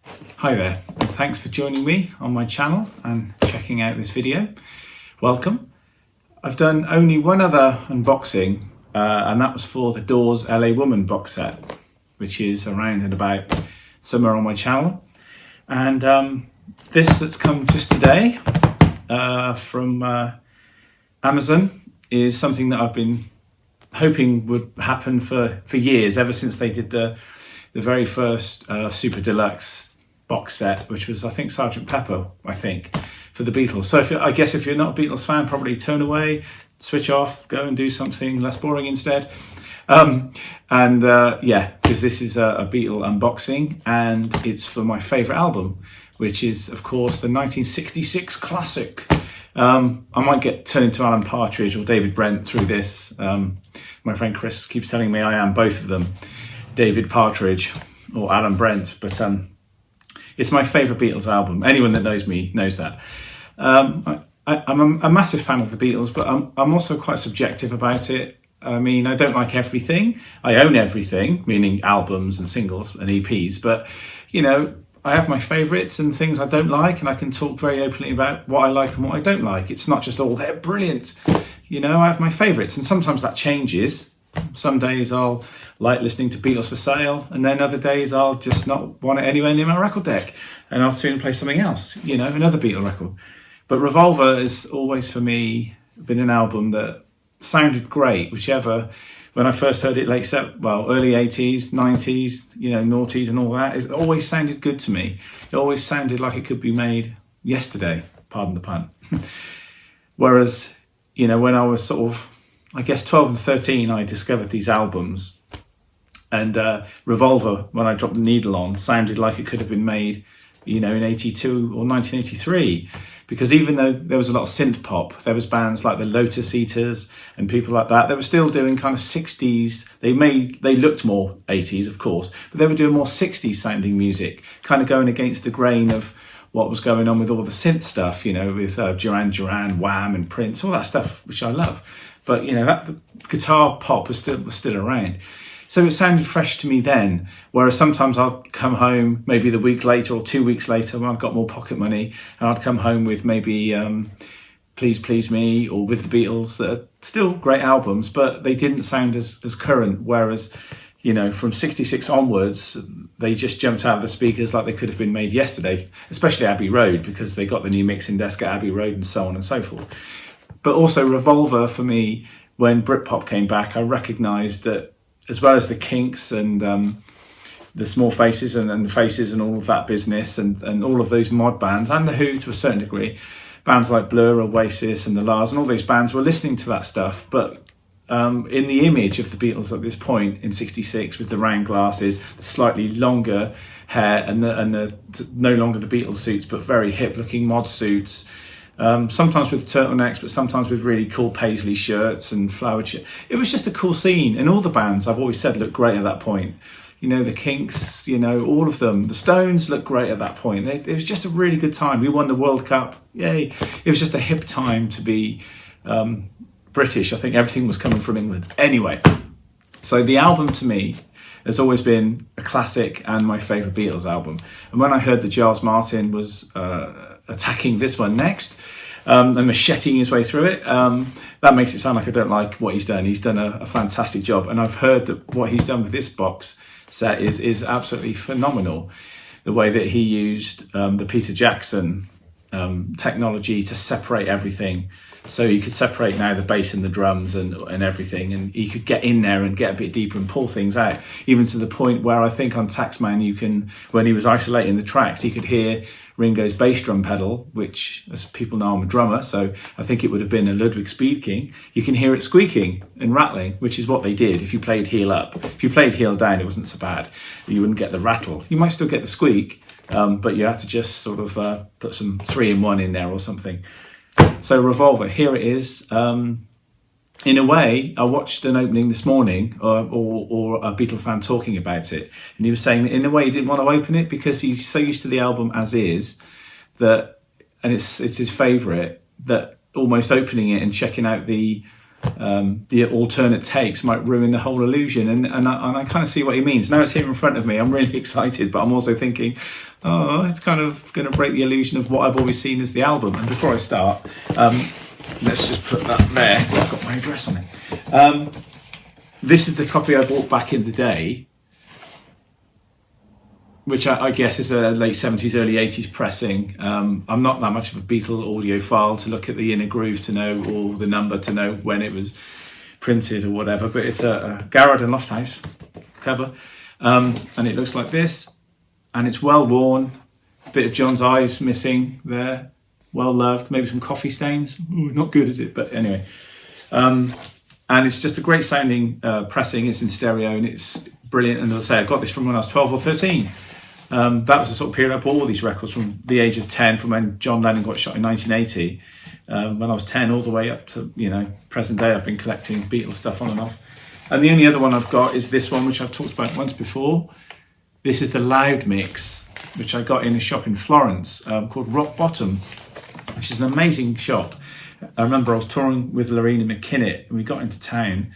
Hi there, and thanks for joining me on my channel and checking out this video. Welcome. I've done only one other unboxing and that was for the Doors LA Woman box set, which is around and about somewhere on my channel. And this that's come just today from Amazon is something that I've been hoping would happen for years, ever since they did the very first Super Deluxe box set, which was, I think, Sgt. Pepper, for the Beatles. So I guess if you're not a Beatles fan, probably turn away, switch off, go and do something less boring instead. Yeah, because this is a Beatle unboxing, and it's for my favourite album, which is, of course, the 1966 classic. I might get turned into Alan Partridge or David Brent through this. My friend Chris keeps telling me I am both of them, David Partridge or Alan Brent, but it's my favourite Beatles album. Anyone that knows me knows that. I'm a massive fan of the Beatles, but I'm also quite subjective about it. I mean, I don't like everything. I own everything, meaning albums and singles and EPs, but, you know, I have my favourites and things I don't like, and I can talk very openly about what I like and what I don't like. It's not just all, they're brilliant. You know, I have my favourites, and sometimes that changes. Some days I'll like listening to Beatles for Sale, and then other days I'll just not want it anywhere near my record deck, and I'll soon play something else, you know, another Beatle record. But Revolver has always, for me, been an album that sounded great, when I first heard it early 80s, 90s, you know, noughties and all that, it always sounded good to me. It always sounded like it could be made yesterday, pardon the pun. Whereas, you know, when I was sort of, I guess 12 and 13, I discovered these albums, and Revolver, when I dropped the needle on, sounded like it could have been made, you know, in 82 or 1983, because even though there was a lot of synth pop, there was bands like the Lotus Eaters and people like that were still doing kind of 60s. They looked more 80s, of course, but they were doing more 60s sounding music, kind of going against the grain of what was going on with all the synth stuff, you know, with Duran Duran, Wham and Prince, all that stuff, which I love. But, you know, the guitar pop was still around. So it sounded fresh to me then, whereas sometimes I'll come home maybe the week later or 2 weeks later when I've got more pocket money, and I'd come home with maybe Please Please Me or with the Beatles, that are still great albums, but they didn't sound as current, whereas, you know, from 66 onwards, they just jumped out of the speakers like they could have been made yesterday, especially Abbey Road, because they got the new mixing desk at Abbey Road and so on and so forth. But also Revolver, for me, when Britpop came back, I recognised that, as well as the Kinks and the Small Faces and the Faces and all of that business and all of those mod bands, and the Who to a certain degree, bands like Blur, Oasis and the Lars and all these bands were listening to that stuff, but in the image of the Beatles at this point in 66, with the round glasses, the slightly longer hair and the no longer the Beatles suits, but very hip looking mod suits, sometimes with turtlenecks, but sometimes with really cool paisley shirts and flowered shirts. It was just a cool scene, and all the bands, I've always said, looked great at that point. You know, the Kinks, you know, all of them. The Stones looked great at that point. It was just a really good time. We won the World Cup. Yay. It was just a hip time to be British. I think everything was coming from England. Anyway, so the album to me has always been a classic and my favourite Beatles album. And when I heard that Giles Martin was attacking this one next and macheting his way through it, that makes it sound like I don't like what he's done. He's done a fantastic job, and I've heard that what he's done with this box set is absolutely phenomenal. The way that he used the Peter Jackson technology to separate everything, so you could separate now the bass and the drums and everything, and he could get in there and get a bit deeper and pull things out, even to the point where I think on Taxman, when he was isolating the tracks, he could hear Ringo's bass drum pedal, which, as people know, I'm a drummer, so I think it would have been a Ludwig Speed King. You can hear it squeaking and rattling, which is what they did if you played heel up. If you played heel down, it wasn't so bad. You wouldn't get the rattle. You might still get the squeak, but you had to just sort of put some 3-in-1 in there or something. So Revolver, here it is. In a way, I watched an opening this morning, or a Beatle fan talking about it, and he was saying that in a way he didn't want to open it because he's so used to the album as is, that, and it's his favourite, that almost opening it and checking out the the alternate takes might ruin the whole illusion, and I kind of see what he means. Now it's here in front of me, I'm really excited, but I'm also thinking, oh, it's kind of going to break the illusion of what I've always seen as the album. And before I start, let's just put that there. That's got my address on it. This is the copy I bought back in the day, which I guess is a late 70s, early 80s pressing. I'm not that much of a Beatle audiophile to look at the inner groove to know, or the number to know when it was printed or whatever, but it's a Garrard and Lofthouse cover. And it looks like this, and it's well worn, a bit of John's eyes missing there, well loved, maybe some coffee stains. Ooh, not good, is it? But anyway. And it's just a great sounding pressing. It's in stereo and it's brilliant. And as I say, I got this from when I was 12 or 13. That was the sort of period I bought all these records, from the age of 10, from when John Lennon got shot in 1980. When I was 10 all the way up to, present day, I've been collecting Beatles stuff on and off. And the only other one I've got is this one, which I've talked about once before. This is the Loud Mix, which I got in a shop in Florence called Rock Bottom, which is an amazing shop. I remember I was touring with Lorena McKinnett and we got into town.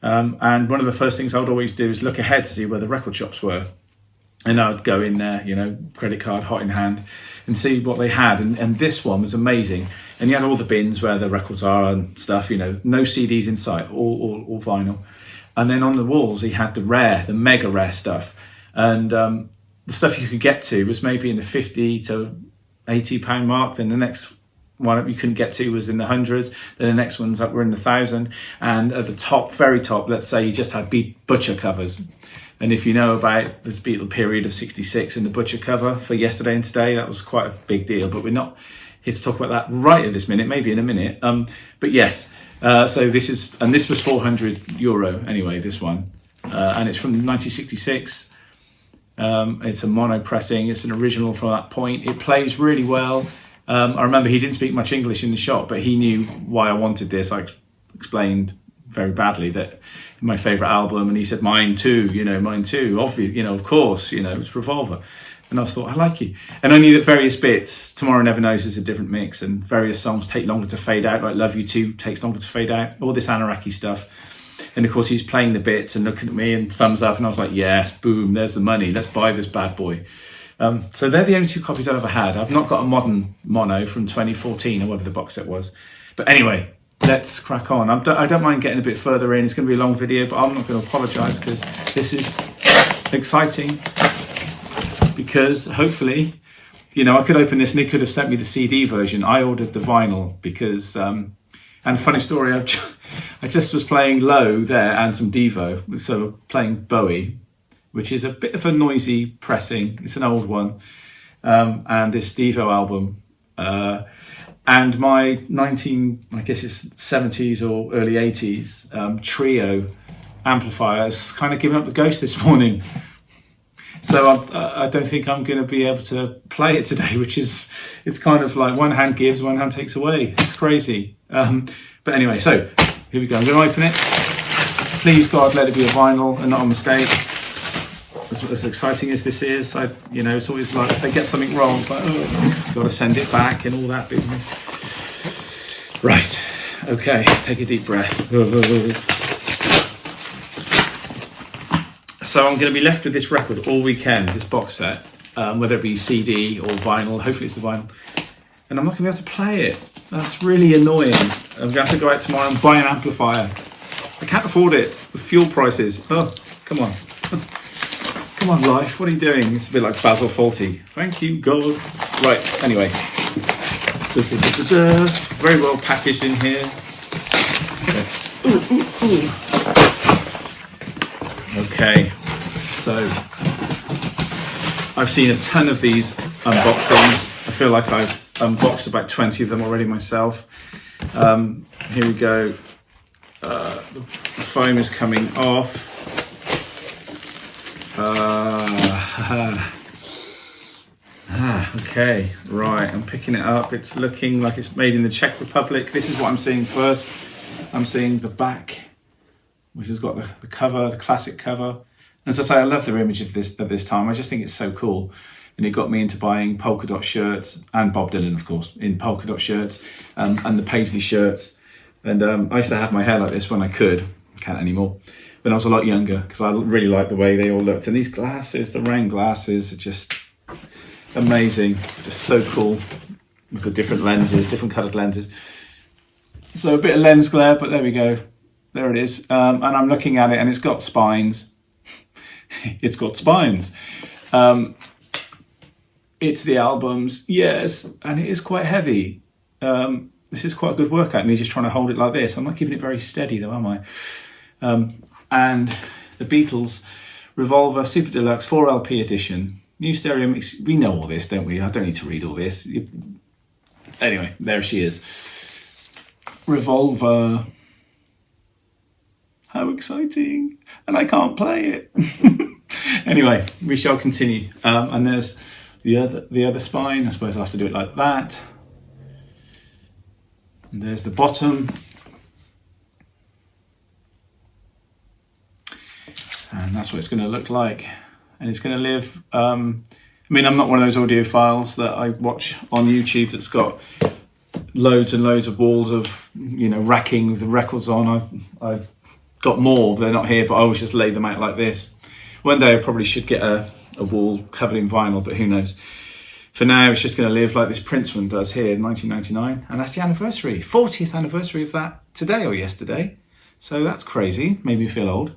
And one of the first things I would always do is look ahead to see where the record shops were. And I'd go in there, credit card hot in hand, and see what they had. And this one was amazing. And you had all the bins where the records are and stuff, no CDs in sight, all vinyl. And then on the walls, he had the mega rare stuff. And the stuff you could get to was maybe in the 50 to 80 pound mark. Then the next one you couldn't get to was in the hundreds. Then the next ones up were in the 1,000. And at the top, very top, let's say you just had Butcher covers. And if you know about this Beatle period of 66 and the Butcher cover for Yesterday and Today, that was quite a big deal. But we're not here to talk about that right at this minute, maybe in a minute. But yes, so this was €400 anyway, this one. And it's from 1966. It's a mono pressing. It's an original from that point. It plays really well. I remember he didn't speak much English in the shop, but he knew why I wanted this. I explained very badly that my favourite album, and he said, mine too, mine too, obviously, of course, it's Revolver. And I thought, I like you. And I knew that various bits, Tomorrow Never Knows is a different mix, and various songs take longer to fade out, like Love You Too takes longer to fade out, all this Anaraki stuff. And of course he's playing the bits and looking at me and thumbs up, and I was like, yes, boom, there's the money, let's buy this bad boy. So they're the only two copies I've ever had. I've not got a modern mono from 2014 or whatever the box set was. But anyway, let's crack on. I don't mind getting a bit further in. It's going to be a long video, but I'm not going to apologise because this is exciting. Because hopefully, I could open this and it could have sent me the CD version. I ordered the vinyl because, and funny story, I just was playing Low there and some Devo. So playing Bowie, which is a bit of a noisy pressing. It's an old one. And this Devo album. And my 70s or early 80s trio amplifier has kind of given up the ghost this morning. So I don't think I'm going to be able to play it today, it's kind of like one hand gives, one hand takes away. It's crazy. But anyway, so here we go. I'm going to open it. Please, God, let it be a vinyl and not a mistake. As exciting as this is, it's always like if they get something wrong, it's like, oh, got to send it back and all that business. Right, okay, take a deep breath. So I'm going to be left with this record all weekend, this box set, whether it be CD or vinyl. Hopefully it's the vinyl, and I'm not going to be able to play it. That's really annoying. I'm going to have to go out tomorrow and buy an amplifier. I can't afford it with fuel prices. Oh, come on. Come on, life, what are you doing? It's a bit like Basil Fawlty. Thank you, God. Right, anyway. Very well packaged in here. Okay, so I've seen a ton of these unboxings. I feel like I've unboxed about 20 of them already myself. Here we go. The foam is coming off. Okay, right, I'm picking it up. It's looking like it's made in the Czech Republic. This is what I'm seeing first. I'm seeing the back, which has got the cover, the classic cover. And as I say, I love the image of this at this time. I just think it's so cool. And it got me into buying polka dot shirts, and Bob Dylan, of course, in polka dot shirts, and the paisley shirts. And I used to have my hair like this when I could. I can't anymore. When I was a lot younger, because I really liked the way they all looked. And these glasses, the round glasses, are just amazing. Just so cool with the different lenses, different coloured lenses. So a bit of lens glare, but there we go. There it is. And I'm looking at it and it's got spines. It's got spines. It's the albums, yes, and it is quite heavy. This is quite a good workout, me just trying to hold it like this. I'm not keeping it very steady though, am I? And the Beatles Revolver Super Deluxe 4LP edition. New stereo mix. We know all this, don't we? I don't need to read all this. Anyway, there she is. Revolver. How exciting. And I can't play it. Anyway, we shall continue. And there's the other spine. I suppose I'll have to do it like that. And there's the bottom. And that's what it's going to look like. And it's going to live... I mean, I'm not one of those audiophiles that I watch on YouTube that's got loads and loads of walls of, racking with the records on. I've got more. They're not here, but I always just lay them out like this. One day I probably should get a wall covered in vinyl, but who knows. For now, it's just going to live like this Prince one does here in 1999. And that's the anniversary, 40th anniversary of that today or yesterday. So that's crazy, made me feel old.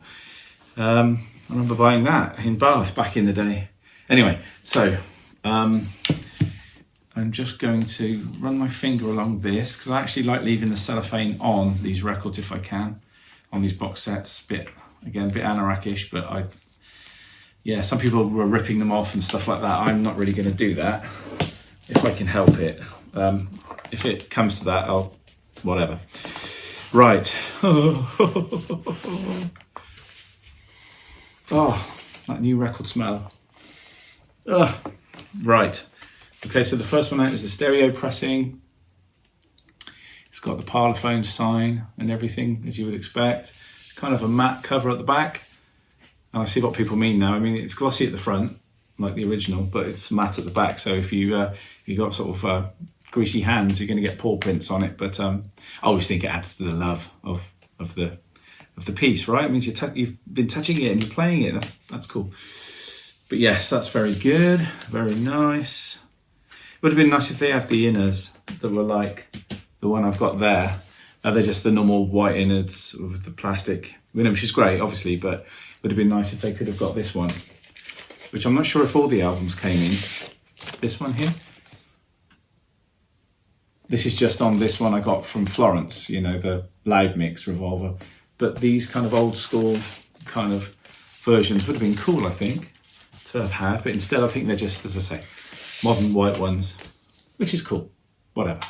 I remember buying that in Bath back in the day. Anyway, so I'm just going to run my finger along this because I actually like leaving the cellophane on these records if I can, on these box sets. A bit anorak-ish, but some people were ripping them off and stuff like that. I'm not really going to do that if I can help it. If it comes to that, I'll whatever. Right. Oh, that new record smell. Right. Okay, so the first one out is the stereo pressing. It's got the Parlophone sign and everything, as you would expect. Kind of a matte cover at the back. And I see what people mean now. I mean, it's glossy at the front, like the original, but it's matte at the back. So if you got sort of greasy hands, you're going to get paw prints on it. But I always think it adds to the love of the piece, right? It means you've been touching it and you're playing it. That's cool. But yes, that's very good. Very nice. It would have been nice if they had the inners that were like the one I've got there. They're just the normal white innards with the plastic, which is great, obviously, but it would have been nice if they could have got this one, which I'm not sure if all the albums came in. This one here. This is just on this one I got from Florence, the loud mix Revolver. But these kind of old school kind of versions would have been cool, I think, to have had. But instead, I think they're just, as I say, modern white ones, which is cool. Whatever.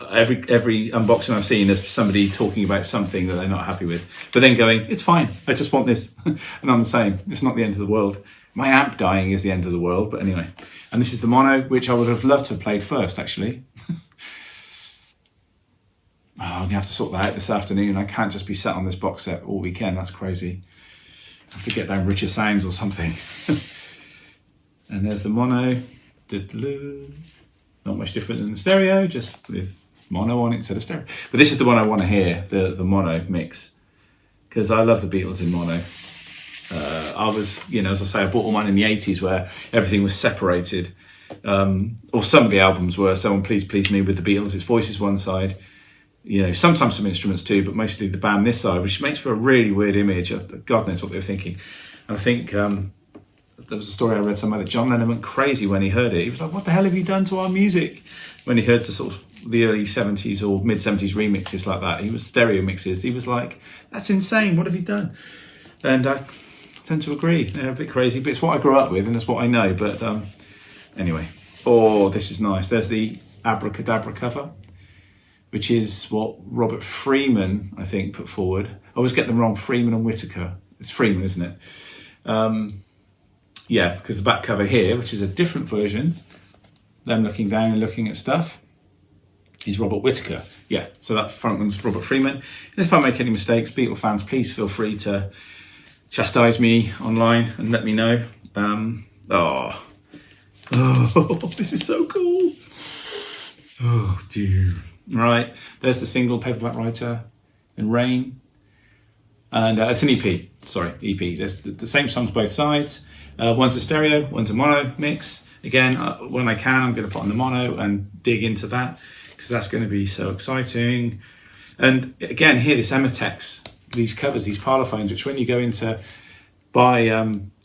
Every unboxing I've seen, there's somebody talking about something that they're not happy with. But then going, it's fine, I just want this. And I'm the same. It's not the end of the world. My amp dying is the end of the world, but anyway. And this is the mono, which I would have loved to have played first, actually. I'm going to have to sort that out this afternoon. I can't just be sat on this box set all weekend. That's crazy. I have to get down richer sounds or something. And there's the mono. Not much different than the stereo, just with mono on it instead of stereo. But this is the one I want to hear, the mono mix. Because I love the Beatles in mono. I was, as I say, I bought all mine in the 80s where everything was separated. Or some of the albums were. So on Please Please Me with the Beatles, its voice is one side. Sometimes some instruments too, but mostly the band this side, which makes for a really weird image. God knows what they were thinking. And I think there was a story I read somewhere that John Lennon went crazy when he heard it. He was like, what the hell have you done to our music? When he heard the sort of the early 70s or mid 70s remixes like that, he was stereo mixes. He was like, that's insane. What have you done? And I tend to agree. They're a bit crazy, but it's what I grew up with and it's what I know. But anyway, this is nice. There's the Abracadabra cover, which is what Robert Freeman, I think, put forward. I always get them wrong, Freeman and Whittaker. It's Freeman, isn't it? Because the back cover here, which is a different version, them looking down and looking at stuff, is Robert Whittaker. Yeah, so that front one's Robert Freeman. And if I make any mistakes, Beatle fans, please feel free to chastise me online and let me know. This is so cool. Oh, dear. Right, there's the single, Paperback Writer and Rain. And it's an EP, sorry, EP. There's the same songs both sides. One's a stereo, one's a mono mix. Again, when I can, I'm going to put on the mono and dig into that, because that's going to be so exciting. And again, here, this Ematex, these covers, these parlophones, which when you go into buy,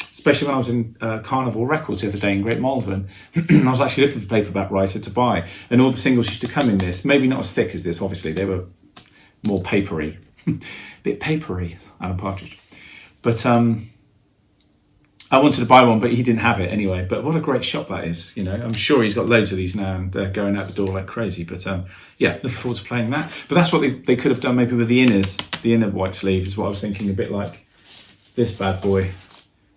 especially when I was in Carnival Records the other day in Great Malvern, I was actually looking for Paperback Writer to buy. And all the singles used to come in this, maybe not as thick as this, obviously, they were more papery. Bit papery, Alan Partridge. But I wanted to buy one, but he didn't have it anyway. But what a great shop that is, you know. I'm sure he's got loads of these now and they're going out the door like crazy. But yeah, looking forward to playing that. But that's what they could have done maybe with the inners. The inner white sleeve is what I was thinking, a bit like this bad boy.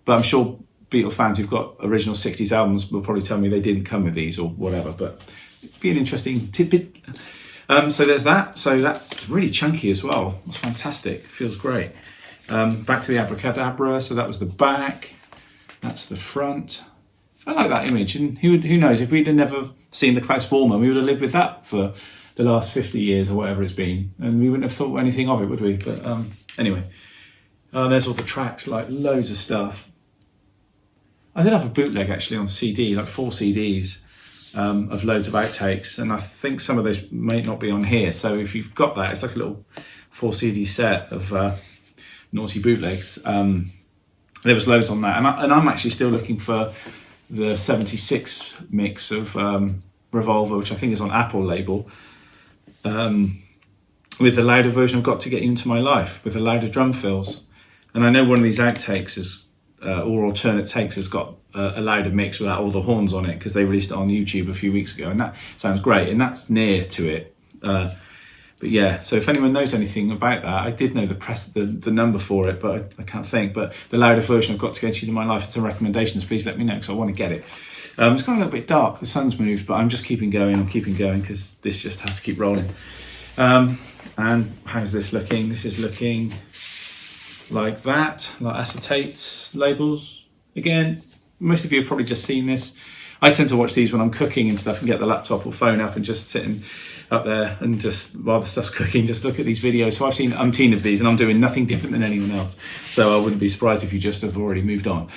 But I'm sure Beatle fans who've got original 60s albums will probably tell me they didn't come with these or whatever. But it'd be an interesting tidbit. So there's that. So that's really chunky as well. It's fantastic. Feels great. Back to the Abracadabra. So that was the back. That's the front. I like that image. And who knows, if we'd have never seen the Klaus Voormann, we would have lived with that for the last 50 years or whatever it's been. And we wouldn't have thought anything of it, would we? But anyway. There's all the tracks, like loads of stuff. I did have a bootleg actually on CD, like 4 CDs. Of loads of outtakes, and I think some of those may not be on here, so if you've got that, it's like a little 4 CD set of naughty bootlegs. There was loads on that, and I'm actually still looking for the 76 mix of Revolver, which I think is on Apple label, with the louder version of Got to Get You Into My Life, with the louder drum fills. And I know one of these outtakes is or alternate takes has got a louder mix without all the horns on it, because they released it on YouTube a few weeks ago, and that sounds great, and that's near to it. But yeah, so if anyone knows anything about that, I did know the number for it, but I can't think. But the louder version of Got to Get You to My Life, it's some recommendations, please let me know, because I want to get it. It's kind of a little bit dark, the sun's moved, but I'm just keeping going, because this just has to keep rolling. And how's this looking? This is looking like that, like acetates, labels. Again, most of you have probably just seen this. I tend to watch these when I'm cooking and stuff, and get the laptop or phone up and just sitting up there and just, while the stuff's cooking, just look at these videos. So I've seen umpteen of these, and I'm doing nothing different than anyone else. So I wouldn't be surprised if you just have already moved on.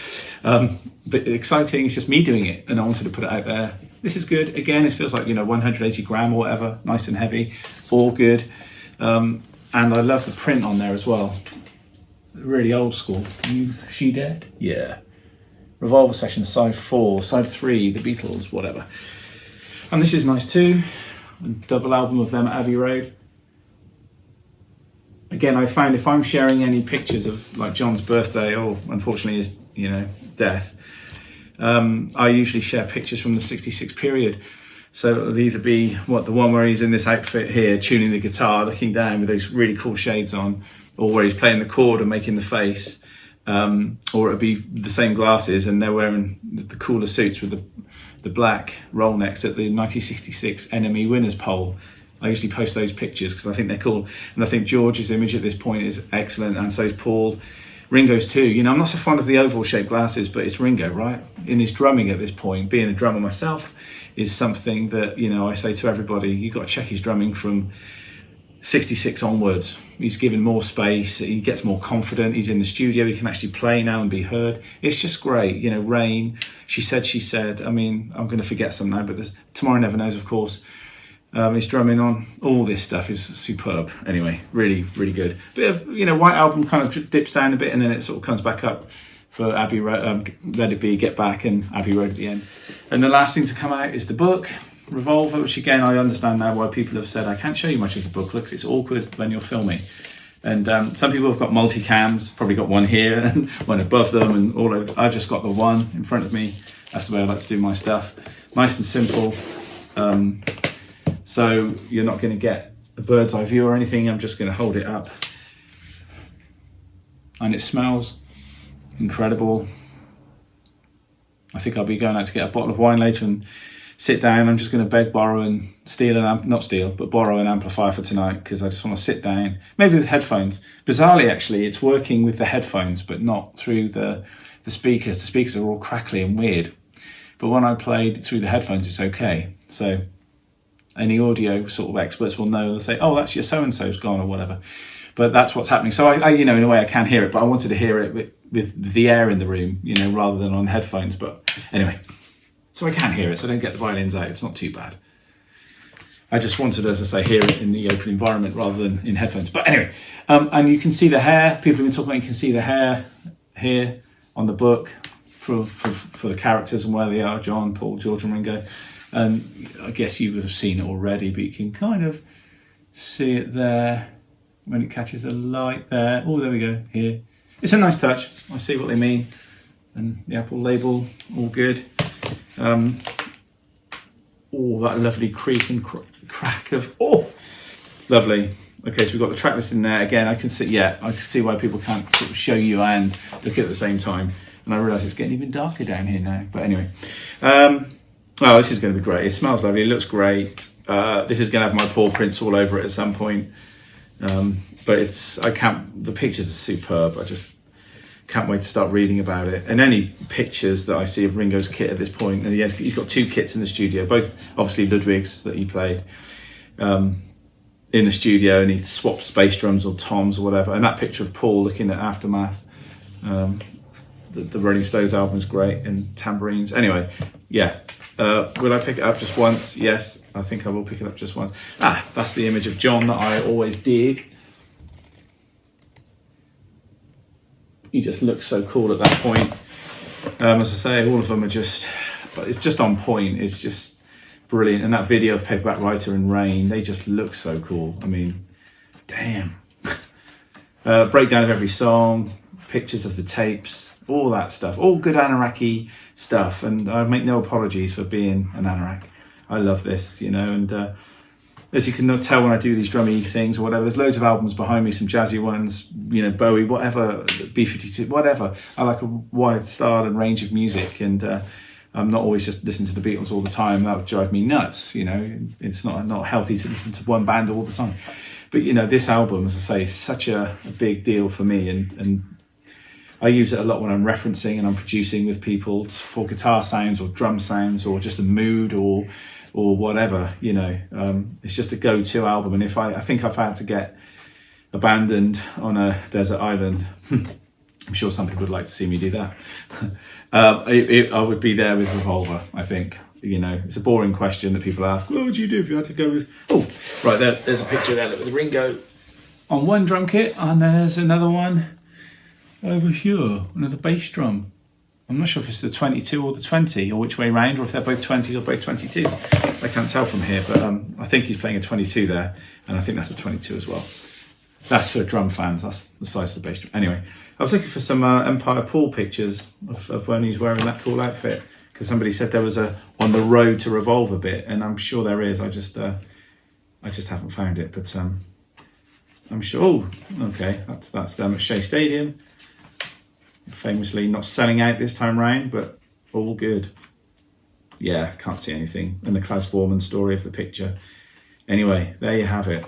But exciting, it's just me doing it, and I wanted to put it out there. This is good. Again, it feels like, 180 gram or whatever, nice and heavy, all good. And I love the print on there as well. Really old school. She Dead? Yeah. Revolver Session, side 4, side 3, the Beatles, whatever. And this is nice too. A double album of them at Abbey Road. Again, I found if I'm sharing any pictures of like John's birthday or unfortunately his, death, I usually share pictures from the 66 period. So it'll either be the one where he's in this outfit here, tuning the guitar, looking down with those really cool shades on, or where he's playing the chord and making the face, or it'll be the same glasses and they're wearing the cooler suits with the black roll necks at the 1966 NME Winners Poll. I usually post those pictures because I think they're cool. And I think George's image at this point is excellent, and so is Paul. Ringo's too. I'm not so fond of the oval shaped glasses, but it's Ringo, right? In his drumming at this point, being a drummer myself is something that, I say to everybody, you've got to check his drumming from 66 onwards. He's given more space, he gets more confident, he's in the studio, he can actually play now and be heard. It's just great. Rain, she said, I'm going to forget some now, but Tomorrow Never Knows, of course. His drumming on all this stuff is superb. Anyway, really, really good. Bit of, White Album kind of dips down a bit and then it sort of comes back up for Abbey Road, Let It Be, Get Back, and Abbey Road at the end. And the last thing to come out is the book, Revolver, which again, I understand now why people have said I can't show you much of the book. Looks, it's awkward when you're filming. And some people have got multi-cams, probably got one here and one above them and all over. I've just got the one in front of me. That's the way I like to do my stuff. Nice and simple. So you're not going to get a bird's eye view or anything. I'm just going to hold it up. And it smells incredible. I think I'll be going out to get a bottle of wine later and sit down. I'm just going to beg, borrow and borrow an amplifier for tonight, because I just want to sit down, maybe with headphones. Bizarrely, actually, it's working with the headphones, but not through the speakers. The speakers are all crackly and weird. But when I played through the headphones, it's okay. So any audio sort of experts will know. They'll say, oh, that's your so-and-so's gone or whatever. But that's what's happening. So I in a way I can hear it, but I wanted to hear it with the air in the room, rather than on headphones. But anyway, so I can hear it, so I don't get the violins out. It's not too bad. I just wanted, as I say, hear it in the open environment rather than in headphones. But anyway, and you can see the hair. People have been talking about, you can see the hair here on the book for the characters and where they are, John, Paul, George and Ringo. And I guess you would have seen it already, but you can kind of see it there when it catches the light there. Oh, there we go, here. It's a nice touch. I see what they mean. And the Apple label, all good. Oh, that lovely creak and crack of, lovely. Okay, so we've got the track list in there. Again, I can see why people can't sort of show you and look at the same time. And I realise it's getting even darker down here now. But anyway, this is going to be great. It smells lovely. It looks great. This is going to have my paw prints all over it at some point. But the pictures are superb. I just can't wait to start reading about it. And any pictures that I see of Ringo's kit at this point, and he's got 2 kits in the studio, both obviously Ludwig's that he played in the studio, and he swaps bass drums or toms or whatever. And that picture of Paul looking at Aftermath, the Rolling Stones album is great, and tambourines. Anyway, will I pick it up just once? Yes, I think I will pick it up just once. That's the image of John that I always dig. He just looks so cool at that point. As I say, all of them are it's just on point. It's just brilliant. And that video of Paperback Writer and Rain, they just look so cool. I mean, damn. Breakdown of every song, pictures of the tapes, all that stuff. All good Anorak-y stuff. And I make no apologies for being an Anorak. I love this, and as you can tell when I do these drummy things or whatever, there's loads of albums behind me, some jazzy ones, Bowie, whatever, B-52, whatever. I like a wide style and range of music, and I'm not always just listening to the Beatles all the time. That would drive me nuts, It's not healthy to listen to one band all the time. But, this album, as I say, is such a big deal for me, and I use it a lot when I'm referencing and I'm producing with people for guitar sounds or drum sounds or just a mood or whatever, it's just a go-to album. And if I think I've had to get abandoned on a desert island, I'm sure some people would like to see me do that. I would be there with Revolver, I think. It's a boring question that people ask. What would you do if you had to go with... Oh, right, there's a picture there with Ringo on one drum kit, and then there's another one over here, another bass drum. I'm not sure if it's the 22 or the 20 or which way round, or if they're both 20s or both 22s. I can't tell from here, but I think he's playing a 22 there, and I think that's a 22 as well. That's for drum fans. That's the size of the bass drum. Anyway, I was looking for some Empire Paul pictures of when he's wearing that cool outfit, because somebody said there was a on the road to Revolver bit, and I'm sure there is. I just haven't found it, but I'm sure. Oh, okay, that's them at Shea Stadium. Famously not selling out this time round, but all good. Yeah, can't see anything. And the Klaus Vormann story of the picture. Anyway, there you have it.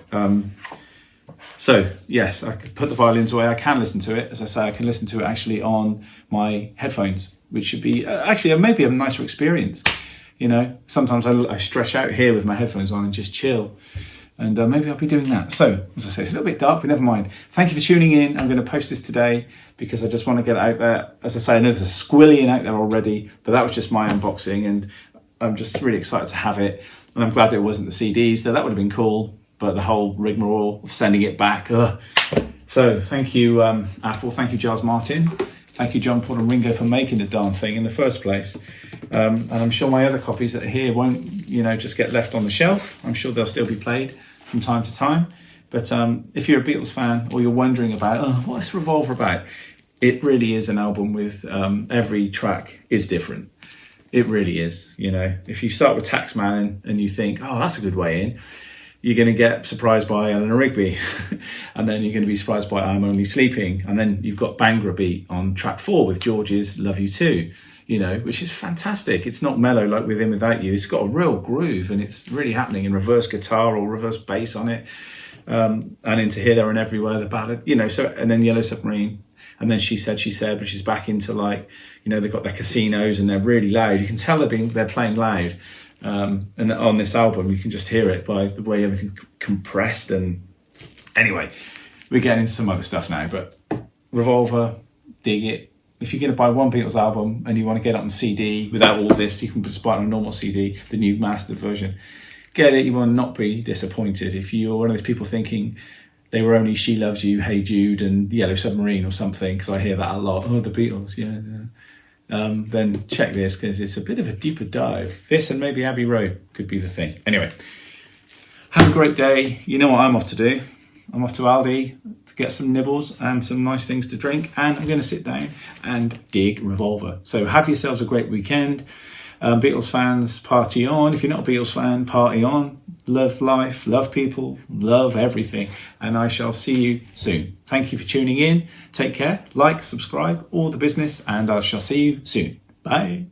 So, yes, I could put the violins away. I can listen to it. As I say, I can listen to it actually on my headphones, which should be actually maybe a nicer experience. Sometimes I stretch out here with my headphones on and just chill. And maybe I'll be doing that. So, as I say, it's a little bit dark, but never mind. Thank you for tuning in. I'm going to post this today because I just want to get it out there. As I say, I know there's a squillion out there already, but that was just my unboxing, and I'm just really excited to have it. And I'm glad that it wasn't the CDs, though that would have been cool, but the whole rigmarole of sending it back. Ugh. So, thank you, Apple. Thank you, Giles Martin. Thank you, John, Paul and Ringo, for making the darn thing in the first place. And I'm sure my other copies that are here won't, just get left on the shelf. I'm sure they'll still be played from time to time. But if you're a Beatles fan or you're wondering about, what's Revolver about? It really is an album with every track is different. It really is. If you start with Taxman and you think, that's a good way in, you're going to get surprised by Eleanor Rigby. And then you're going to be surprised by I'm Only Sleeping. And then you've got Bangra Beat on track 4 with George's Love You Too, which is fantastic. It's not mellow like With Him Without You. It's got a real groove, and it's really happening in reverse guitar or reverse bass on it. And into Here, There and Everywhere, the ballad, and then Yellow Submarine. And then She Said, which is back into they've got their casinos and they're really loud. You can tell they're playing loud. And on this album, you can just hear it by the way everything's compressed. And anyway, we're getting into some other stuff now, but Revolver, dig it. If you're going to buy one Beatles album and you want to get it on CD without all this, you can just buy it on a normal CD, the new mastered version. Get it, you will not be disappointed. If you're one of those people thinking they were only She Loves You, Hey Jude and Yellow Submarine or something, because I hear that a lot, oh, the Beatles, yeah. Then check this, because it's a bit of a deeper dive. This and maybe Abbey Road could be the thing. Anyway, have a great day. You know what I'm off to do. I'm off to Aldi to get some nibbles and some nice things to drink, and I'm going to sit down and dig Revolver. So have yourselves a great weekend. Beatles fans, party on. If you're not a Beatles fan, party on. Love life, love people, love everything. And I shall see you soon. Thank you for tuning in. Take care. Like, subscribe, all the business, and I shall see you soon. Bye.